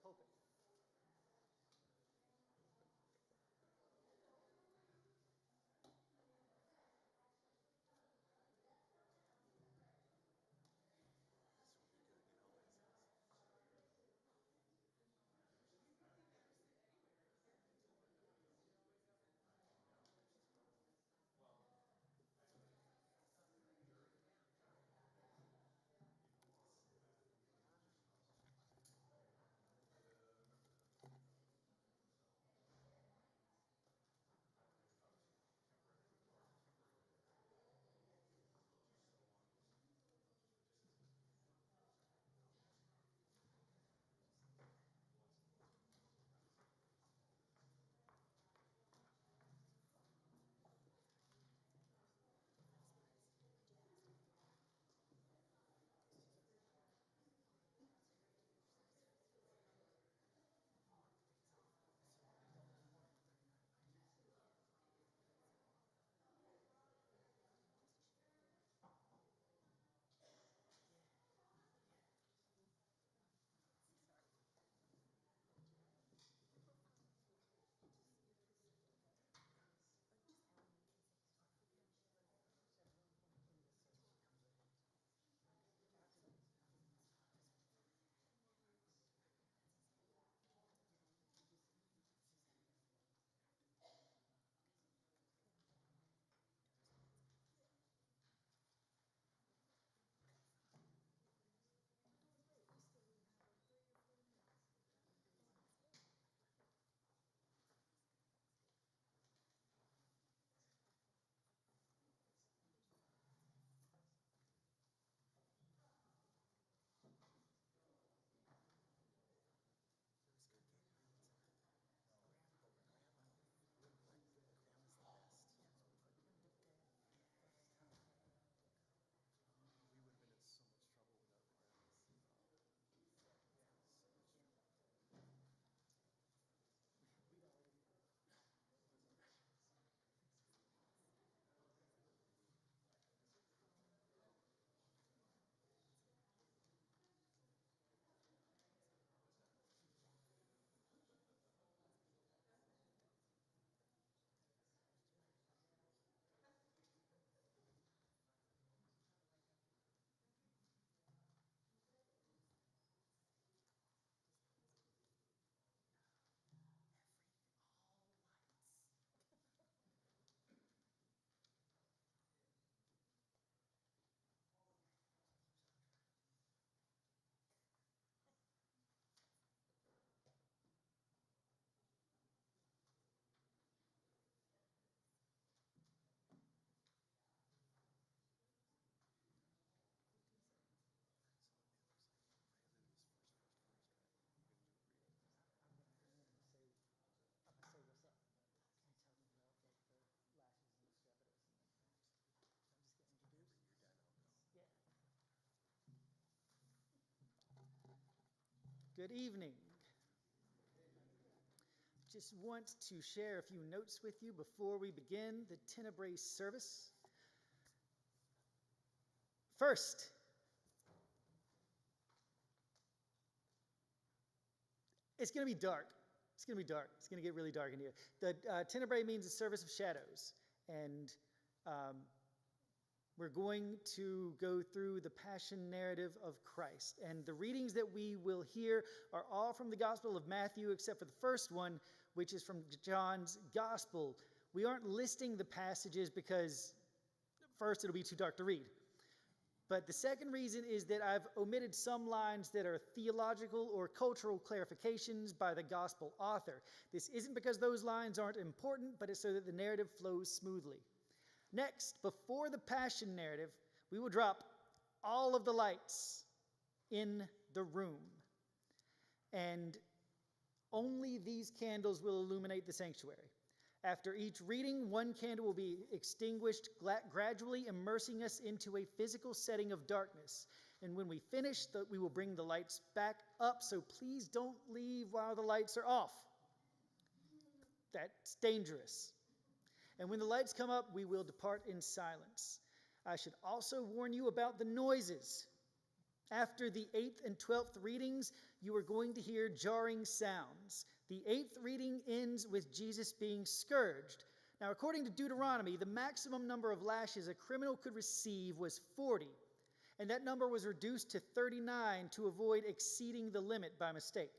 hoping. Say what's up. Can you tell me about like the lashes and extremities and like that? I'm just getting introduced. You're done, I'll go. Yeah. Good evening. Just want to share a few notes with you before we begin the Tenebrae service. First, it's going to be dark. It's going to be dark. It's going to get really dark in here. The Tenebrae means the service of shadows. And we're going to go through the passion narrative of Christ. And the readings that we will hear are all from the Gospel of Matthew, except for the first one, which is from John's Gospel. We aren't listing the passages because, first, it'll be too dark to read. But the second reason is that I've omitted some lines that are theological or cultural clarifications by the gospel author. This isn't because those lines aren't important, but it's so that the narrative flows smoothly. Next, before the passion narrative, we will drop all of the lights in the room. And only these candles will illuminate the sanctuary. After each reading, one candle will be extinguished, gradually immersing us into a physical setting of darkness. And when we finish, we will bring the lights back up, so please don't leave while the lights are off. That's dangerous. And when the lights come up, we will depart in silence. I should also warn you about the noises. After the 8th and 12th readings, you are going to hear jarring sounds. The 8th reading ends with Jesus being scourged. Now, according to Deuteronomy, the maximum number of lashes a criminal could receive was 40, and that number was reduced to 39 to avoid exceeding the limit by mistake.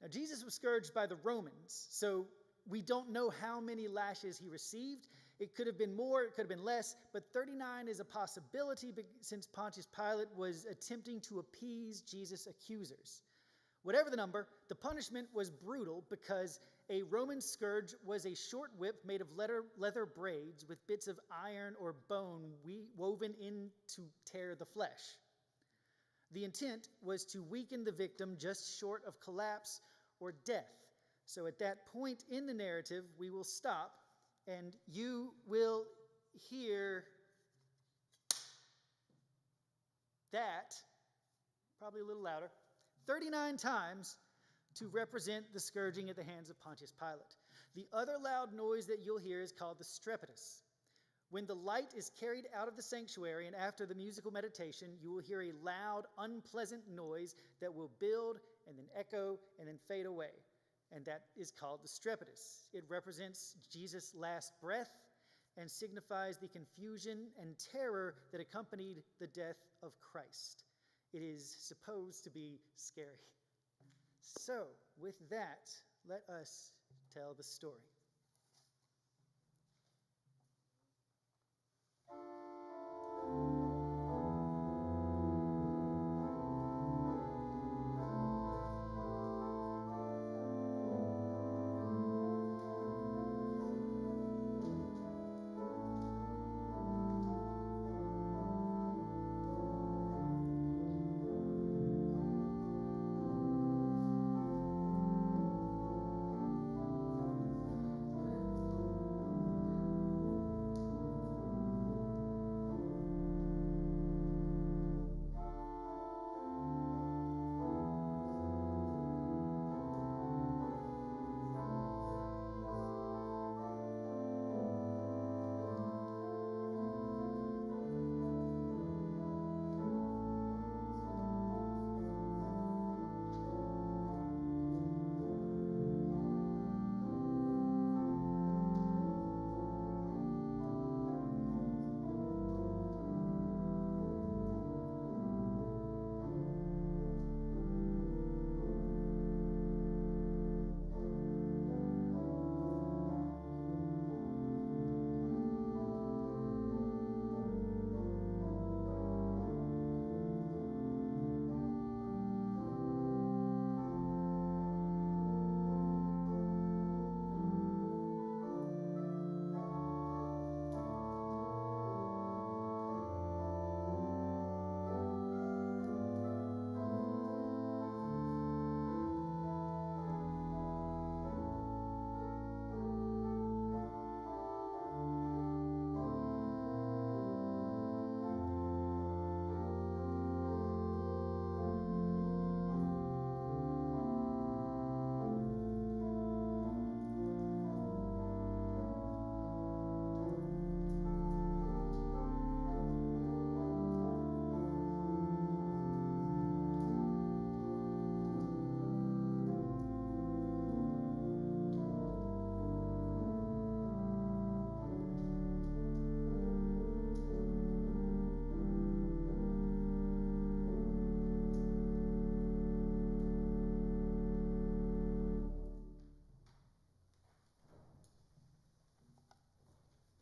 Now, Jesus was scourged by the Romans, so we don't know how many lashes he received. It could have been more, it could have been less, but 39 is a possibility since Pontius Pilate was attempting to appease Jesus' accusers. Whatever the number, the punishment was brutal because a Roman scourge was a short whip made of leather braids with bits of iron or bone woven in to tear the flesh. The intent was to weaken the victim just short of collapse or death. So at that point in the narrative, we will stop and you will hear that, probably a little louder, 39 times to represent the scourging at the hands of Pontius Pilate. The other loud noise that you'll hear is called the strepitus. When the light is carried out of the sanctuary and after the musical meditation, you will hear a loud, unpleasant noise that will build and then echo and then fade away. And that is called the strepitus. It represents Jesus' last breath and signifies the confusion and terror that accompanied the death of Christ. It is supposed to be scary. So, with that, let us tell the story.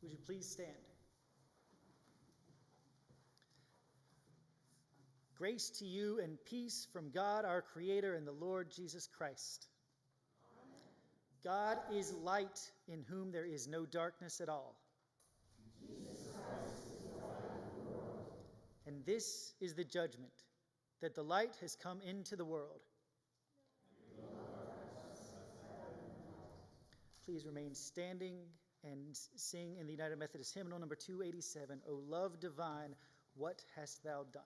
Would you please stand? Grace to you and peace from God our Creator and the Lord Jesus Christ. Amen. God is light in whom there is no darkness at all. Jesus Christ is the light of the world. And this is the judgment, that the light has come into the world. Please remain standing and sing in the United Methodist Hymnal number 287, O Love Divine, What Hast Thou Done?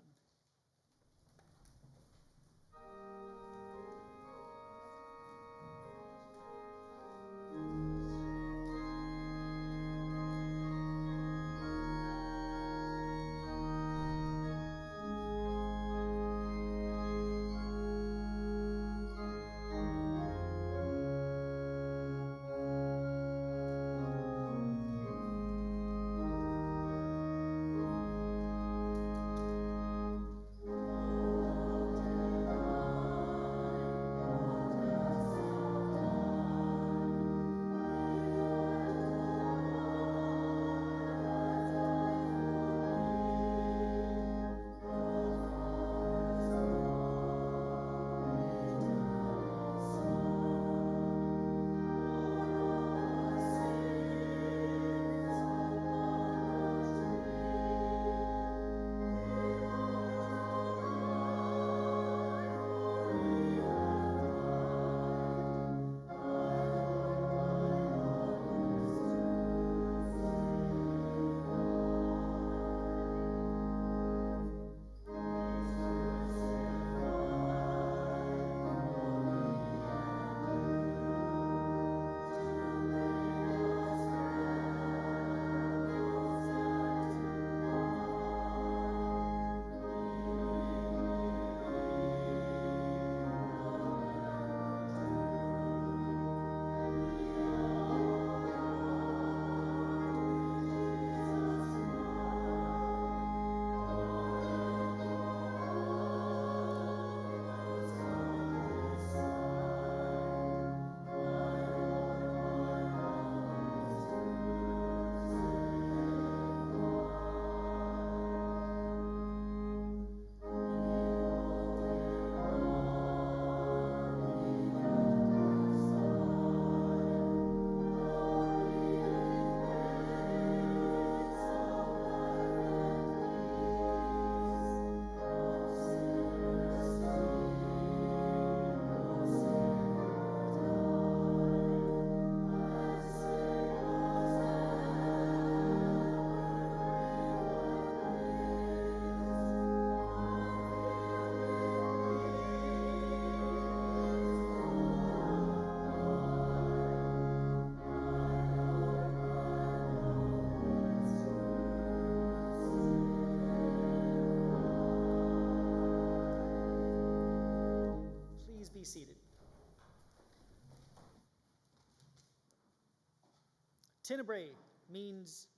Tenebrae means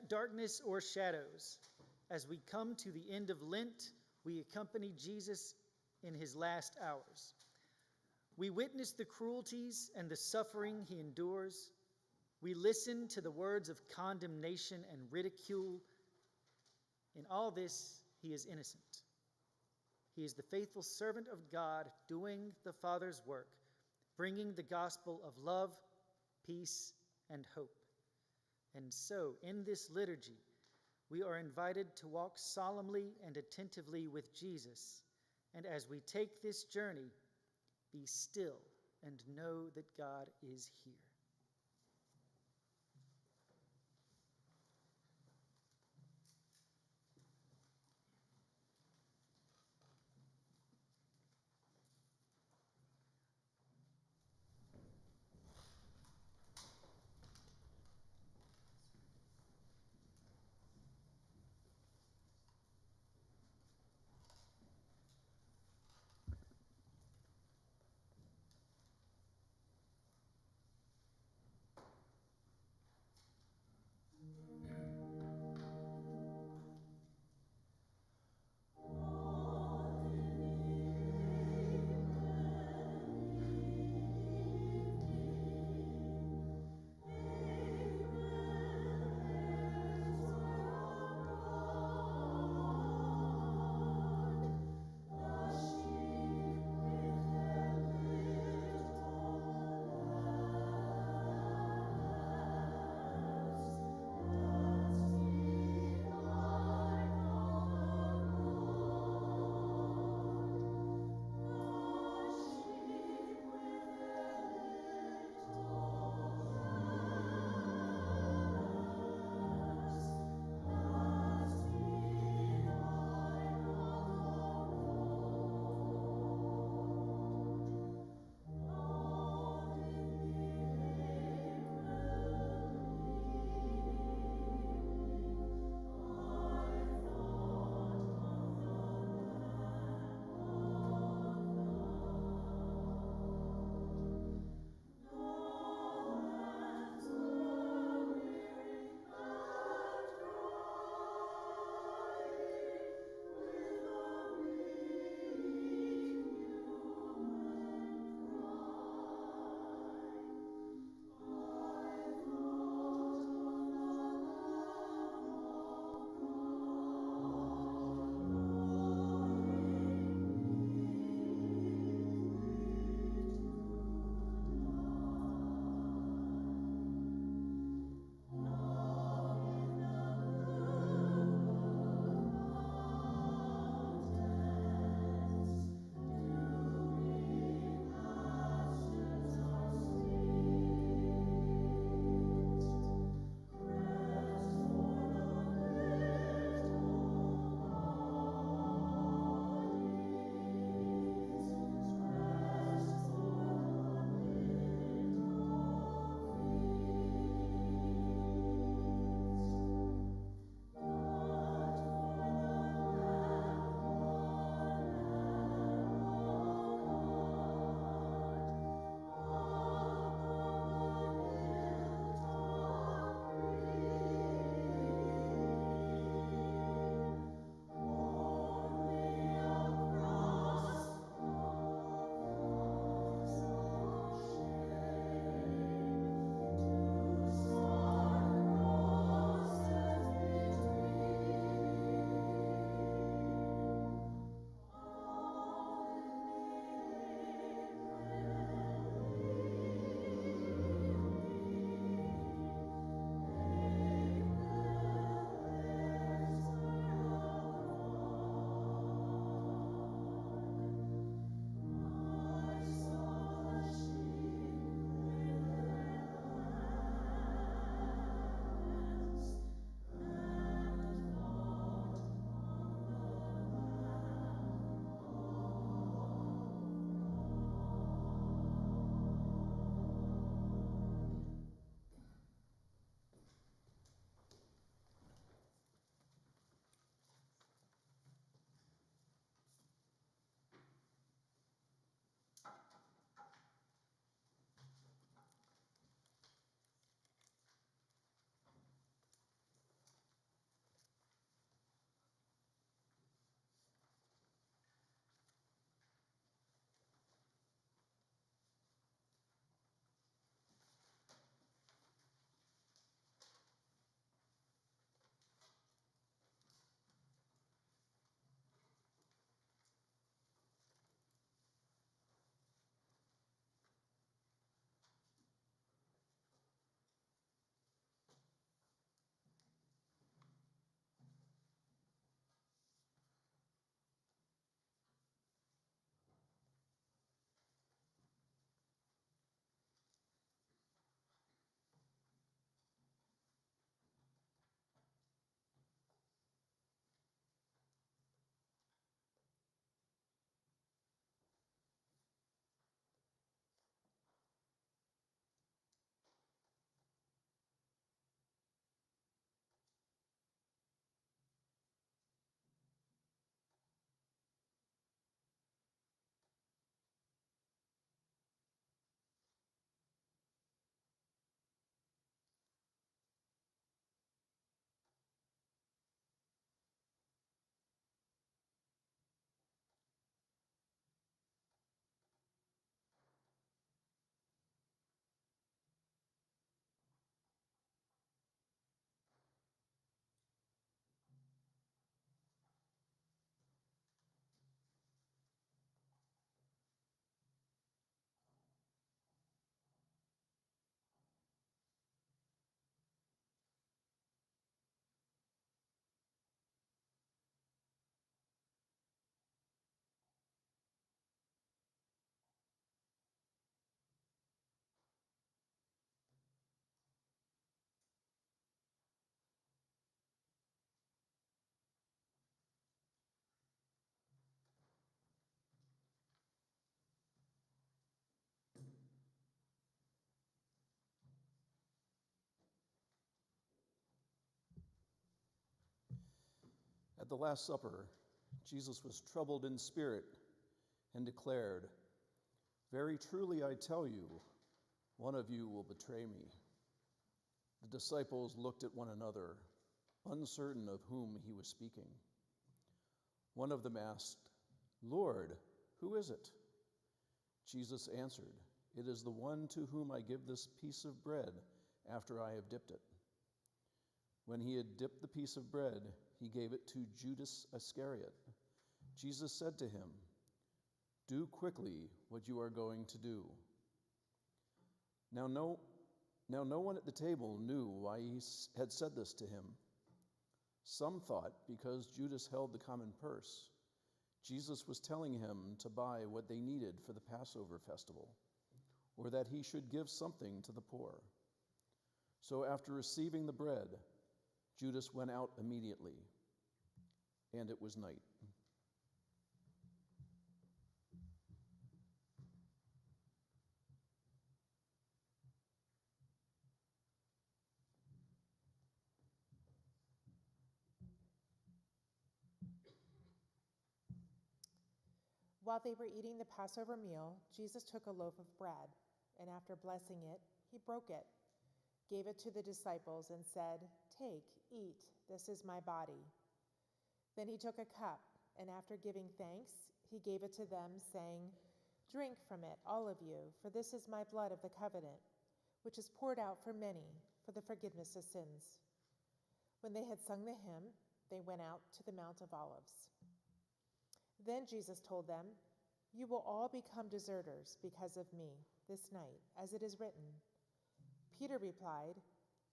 darkness or shadows. As we come to the end of Lent, we accompany Jesus in his last hours. We witness the cruelties and the suffering he endures. We listen to the words of condemnation and ridicule. In all this, he is innocent. He is the faithful servant of God doing the Father's work, bringing the gospel of love, peace, and hope. And so, in this liturgy, we are invited to walk solemnly and attentively with Jesus. And as we take this journey, be still and know that God is here. At the Last Supper, Jesus was troubled in spirit and declared, "Very truly I tell you, one of you will betray me." The disciples looked at one another, uncertain of whom he was speaking. One of them asked, "Lord, who is it?" Jesus answered, "It is the one to whom I give this piece of bread after I have dipped it." When he had dipped the piece of bread, he gave it to Judas Iscariot. Jesus said to him, "Do quickly what you are going to do." Now no one at the table knew why he had said this to him. Some thought because Judas held the common purse, Jesus was telling him to buy what they needed for the Passover festival, or that he should give something to the poor. So after receiving the bread, Judas went out immediately, and it was night. While they were eating the Passover meal, Jesus took a loaf of bread, and after blessing it, he broke it, gave it to the disciples, and said, "Take, eat, this is my body." Then he took a cup, and after giving thanks, he gave it to them, saying, "Drink from it, all of you, for this is my blood of the covenant, which is poured out for many for the forgiveness of sins." When they had sung the hymn, they went out to the Mount of Olives. Then Jesus told them, "You will all become deserters because of me this night, as it is written." Peter replied,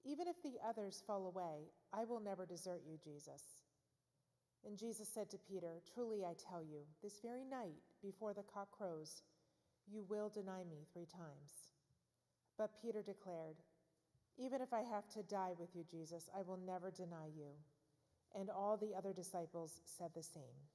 "Even if the others fall away, I will never desert you, Jesus." And Jesus said to Peter, "Truly I tell you, this very night, before the cock crows, you will deny me 3 times." But Peter declared, "Even if I have to die with you, Jesus, I will never deny you." And all the other disciples said the same.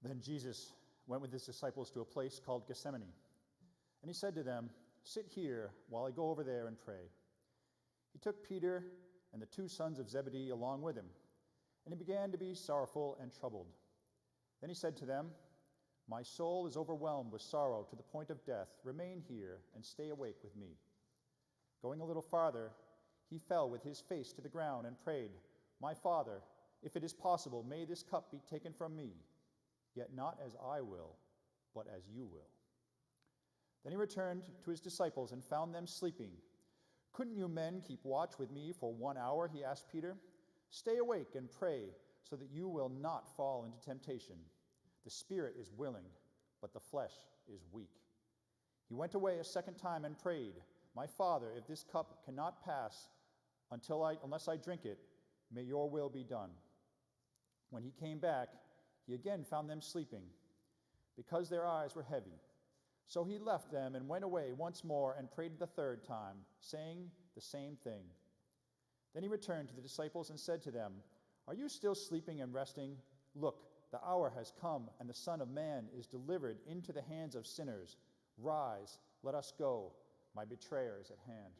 Then Jesus went with his disciples to a place called Gethsemane, and he said to them, "Sit here while I go over there and pray." He took Peter and the 2 sons of Zebedee along with him, and he began to be sorrowful and troubled. Then he said to them, "My soul is overwhelmed with sorrow to the point of death. Remain here and stay awake with me." Going a little farther, he fell with his face to the ground and prayed, "My Father, if it is possible, may this cup be taken from me. Yet not as I will, but as you will." Then he returned to his disciples and found them sleeping. "Couldn't you men keep watch with me for 1 hour?" he asked Peter. "Stay awake and pray so that you will not fall into temptation. The spirit is willing, but the flesh is weak." He went away a second time and prayed, "My Father, if this cup cannot pass unless I drink it, may your will be done." When he came back, he again found them sleeping, because their eyes were heavy. So he left them and went away once more and prayed the 3rd time, saying the same thing. Then he returned to the disciples and said to them, "Are you still sleeping and resting? Look, the hour has come, and the Son of Man is delivered into the hands of sinners. Rise, let us go. My betrayer is at hand."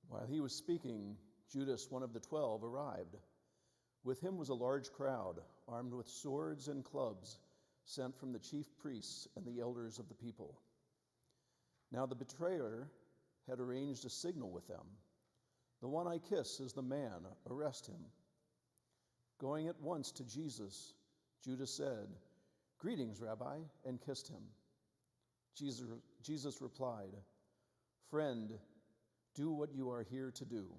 While he was speaking, Judas, one of the 12, arrived. With him was a large crowd, armed with swords and clubs, sent from the chief priests and the elders of the people. Now the betrayer had arranged a signal with them. "The one I kiss is the man, arrest him." Going at once to Jesus, Judas said, "Greetings, Rabbi," and kissed him. Jesus replied, "Friend, do what you are here to do."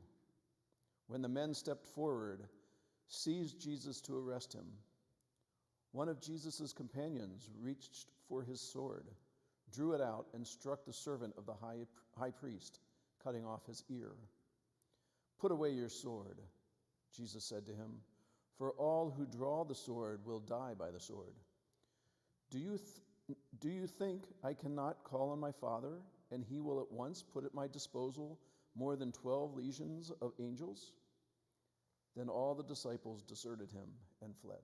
When the men stepped forward, seized Jesus to arrest him. One of Jesus' companions reached for his sword, drew it out, and struck the servant of the high priest, cutting off his ear. "Put away your sword," Jesus said to him, "for all who draw the sword will die by the sword. Do you think I cannot call on my Father, and he will at once put at my disposal more than 12 legions of angels?" Then all the disciples deserted him and fled.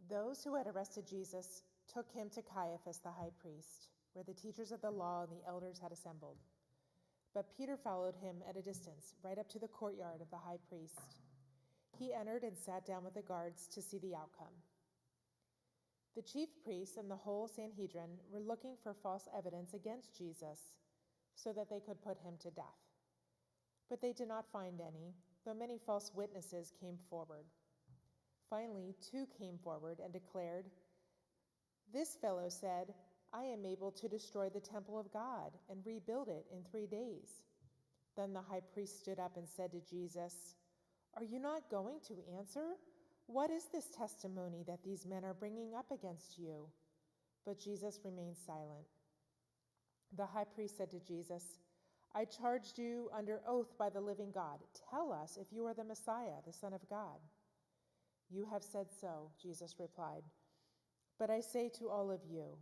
Those who had arrested Jesus took him to Caiaphas the high priest, where the teachers of the law and the elders had assembled. But Peter followed him at a distance, right up to the courtyard of the high priest. He entered and sat down with the guards to see the outcome. The chief priests and the whole Sanhedrin were looking for false evidence against Jesus so that they could put him to death. But they did not find any, though many false witnesses came forward. Finally, 2 came forward and declared, "This fellow said, 'I am able to destroy the temple of God and rebuild it in 3 days.'" Then the high priest stood up and said to Jesus, "Are you not going to answer? What is this testimony that these men are bringing up against you?" But Jesus remained silent. The high priest said to Jesus, "I charged you under oath by the living God. Tell us if you are the Messiah, the Son of God." "You have said so," Jesus replied. "But I say to all of you,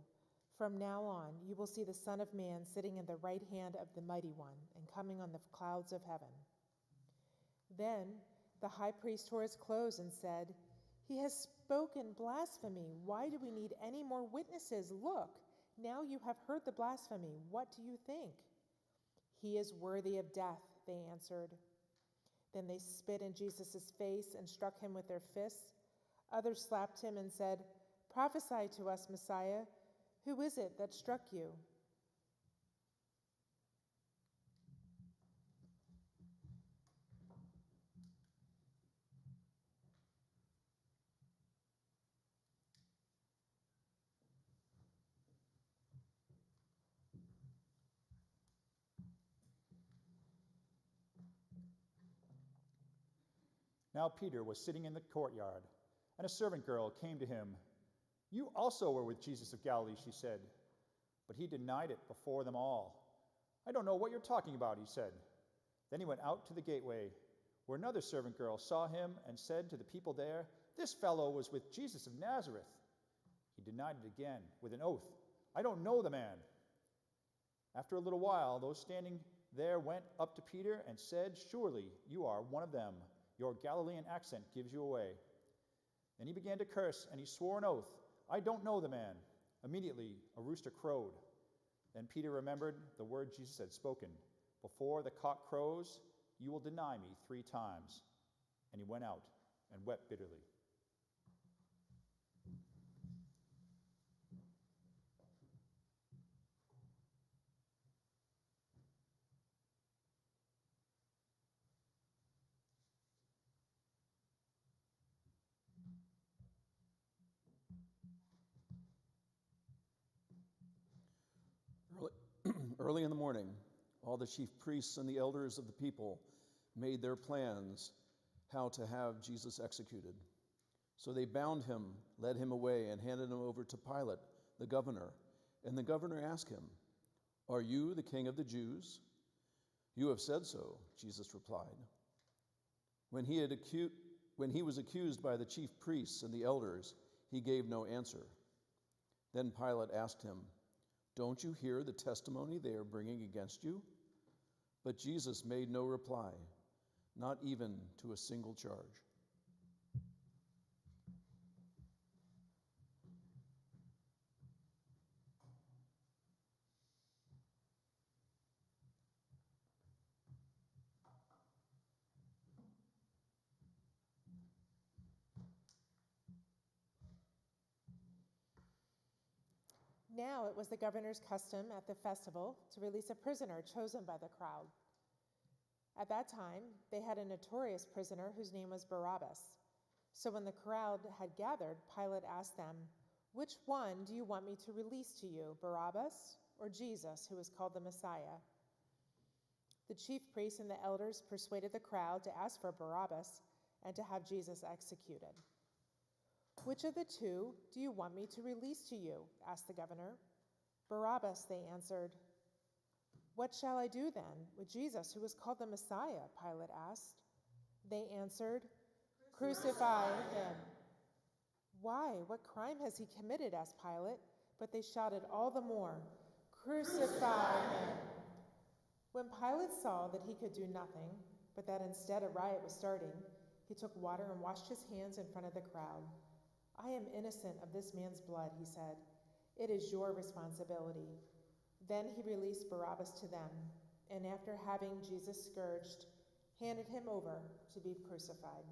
from now on you will see the Son of Man sitting in the right hand of the Mighty One and coming on the clouds of heaven." Then the high priest tore his clothes and said, "He has spoken blasphemy. Why do we need any more witnesses? Look, now you have heard the blasphemy. What do you think?" "He is worthy of death," they answered. Then they spit in Jesus' face and struck him with their fists. Others slapped him and said, "Prophesy to us, Messiah. Who is it that struck you?" Now Peter was sitting in the courtyard, and a servant girl came to him. "You also were with Jesus of Galilee," she said. But he denied it before them all. "I don't know what you're talking about," he said. Then he went out to the gateway, where another servant girl saw him and said to the people there, "This fellow was with Jesus of Nazareth." He denied it again with an oath, "I don't know the man." After a little while, those standing there went up to Peter and said, "Surely you are one of them. Your Galilean accent gives you away." Then he began to curse, and he swore an oath, "I don't know the man." Immediately a rooster crowed. Then Peter remembered the word Jesus had spoken, "Before the cock crows, you will deny me 3 times." And he went out and wept bitterly. Early in the morning, all the chief priests and the elders of the people made their plans how to have Jesus executed. So they bound him, led him away, and handed him over to Pilate, the governor. And the governor asked him, "Are you the king of the Jews?" "You have said so," Jesus replied. When he was accused by the chief priests and the elders, he gave no answer. Then Pilate asked him, "Don't you hear the testimony they are bringing against you?" But Jesus made no reply, not even to a single charge. Now it was the governor's custom at the festival to release a prisoner chosen by the crowd. At that time, they had a notorious prisoner whose name was Barabbas. So when the crowd had gathered, Pilate asked them, "Which one do you want me to release to you, Barabbas or Jesus, who is called the Messiah?" The chief priests and the elders persuaded the crowd to ask for Barabbas and to have Jesus executed. "Which of the two do you want me to release to you?" asked the governor. "Barabbas," they answered. "What shall I do then with Jesus, who is called the Messiah?" Pilate asked. They answered, "Crucify him." "Why? What crime has he committed?" asked Pilate. But they shouted all the more, "Crucify him." When Pilate saw that he could do nothing, but that instead a riot was starting, he took water and washed his hands in front of the crowd. "I am innocent of this man's blood," he said. "It is your responsibility." Then he released Barabbas to them, and after having Jesus scourged, handed him over to be crucified.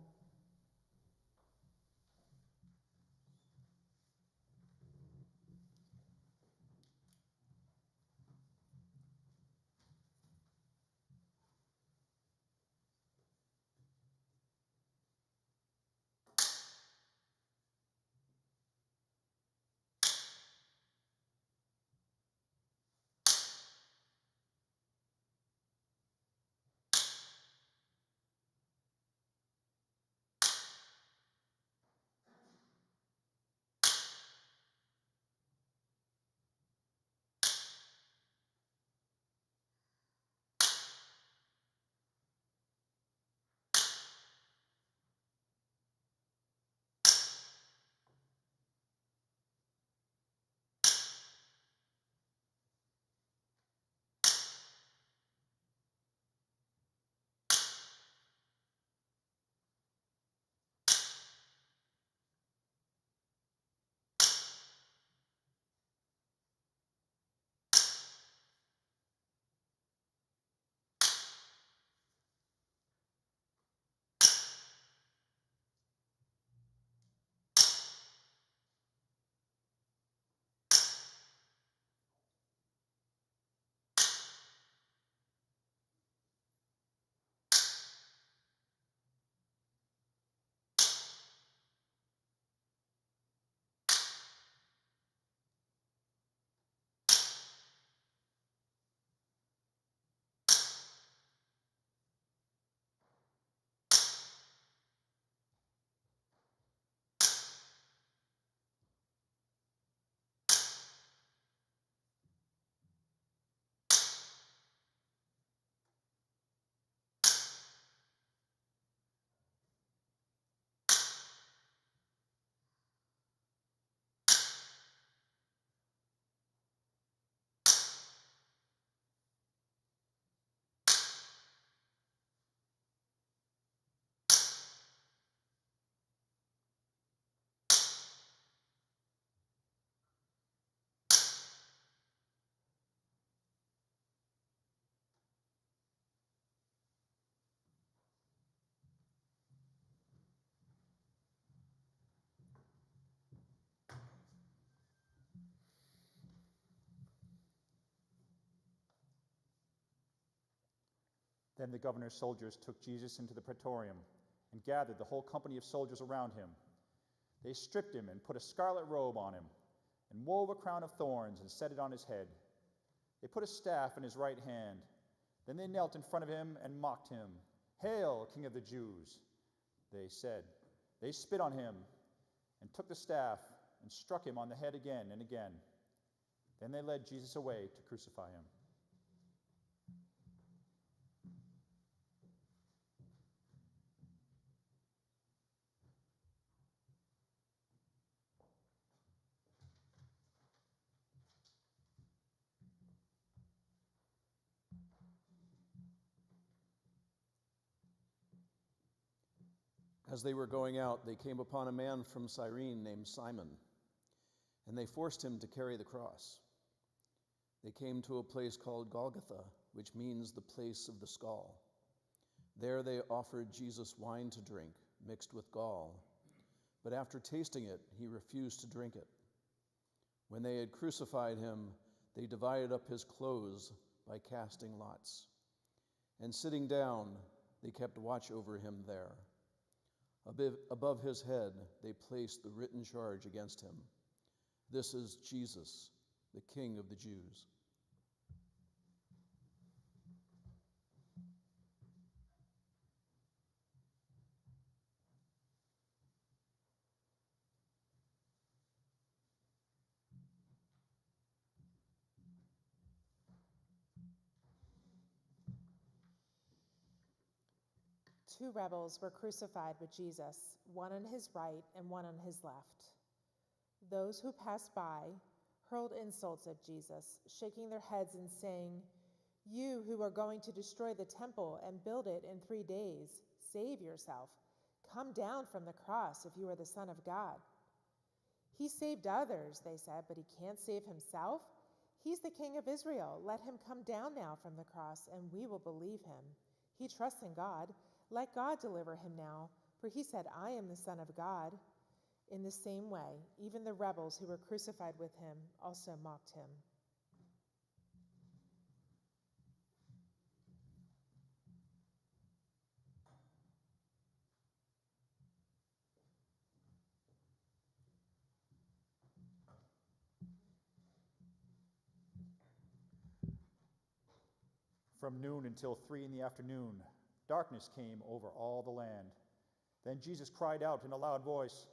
Then the governor's soldiers took Jesus into the praetorium and gathered the whole company of soldiers around him. They stripped him and put a scarlet robe on him and wove a crown of thorns and set it on his head. They put a staff in his right hand. Then they knelt in front of him and mocked him. "Hail, King of the Jews," they said. They spit on him and took the staff and struck him on the head again and again. Then they led Jesus away to crucify him. As they were going out, they came upon a man from Cyrene named Simon, and they forced him to carry the cross. They came to a place called Golgotha, which means the place of the skull. There they offered Jesus wine to drink, mixed with gall, but after tasting it, he refused to drink it. When they had crucified him, they divided up his clothes by casting lots. And sitting down, they kept watch over him there. Above his head, they placed the written charge against him: "This is Jesus, the King of the Jews." Two rebels were crucified with Jesus, one on his right and one on his left. Those who passed by hurled insults at Jesus, shaking their heads and saying, "You who are going to destroy the temple and build it in 3 days, save yourself. Come down from the cross if you are the Son of God." "He saved others," they said, "but he can't save himself. He's the King of Israel. Let him come down now from the cross and we will believe him. He trusts in God. Let God deliver him now, for he said, 'I am the Son of God.'" In the same way, even the rebels who were crucified with him also mocked him. From noon until 3 in the afternoon, darkness came over all the land. Then Jesus cried out in a loud voice,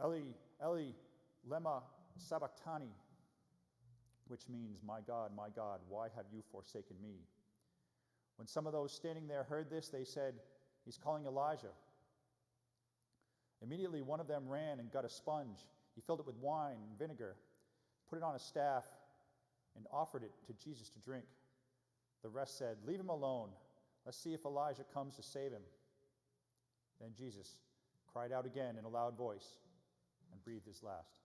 "Eli, Eli, lema sabachthani," which means, my God, why have you forsaken me?" When some of those standing there heard this, they said, "He's calling Elijah." Immediately one of them ran and got a sponge. He filled it with wine and vinegar, put it on a staff, and offered it to Jesus to drink. The rest said, "Leave him alone. Let's see if Elijah comes to save him." Then Jesus cried out again in a loud voice and breathed his last.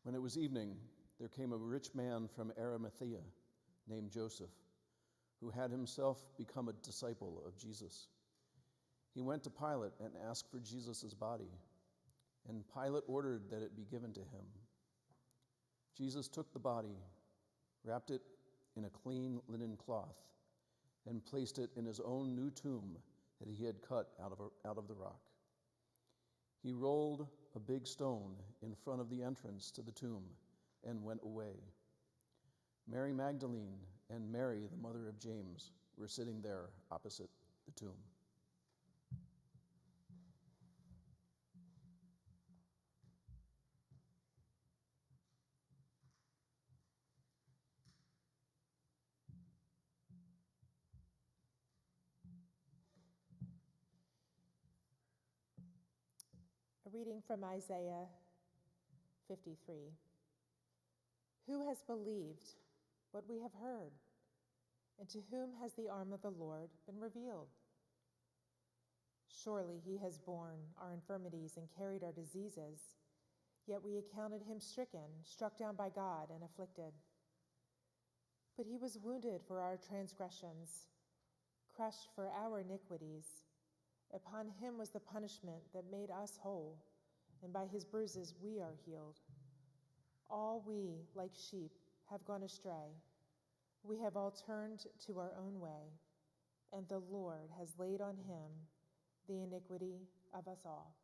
When it was evening, there came a rich man from Arimathea named Joseph, who had himself become a disciple of Jesus. He went to Pilate and asked for Jesus' body, and Pilate ordered that it be given to him. Jesus took the body, wrapped it in a clean linen cloth, and placed it in his own new tomb that he had cut out of the rock. He rolled a big stone in front of the entrance to the tomb and went away. Mary Magdalene and Mary, the mother of James, were sitting there opposite the tomb. A reading from Isaiah 53. Who has believed what we have heard? And to whom has the arm of the Lord been revealed? Surely he has borne our infirmities and carried our diseases, yet we accounted him stricken, struck down by God, and afflicted. But he was wounded for our transgressions, crushed for our iniquities. Upon him was the punishment that made us whole, and by his bruises we are healed. All we, like sheep, have gone astray. We have all turned to our own way, and the Lord has laid on him the iniquity of us all.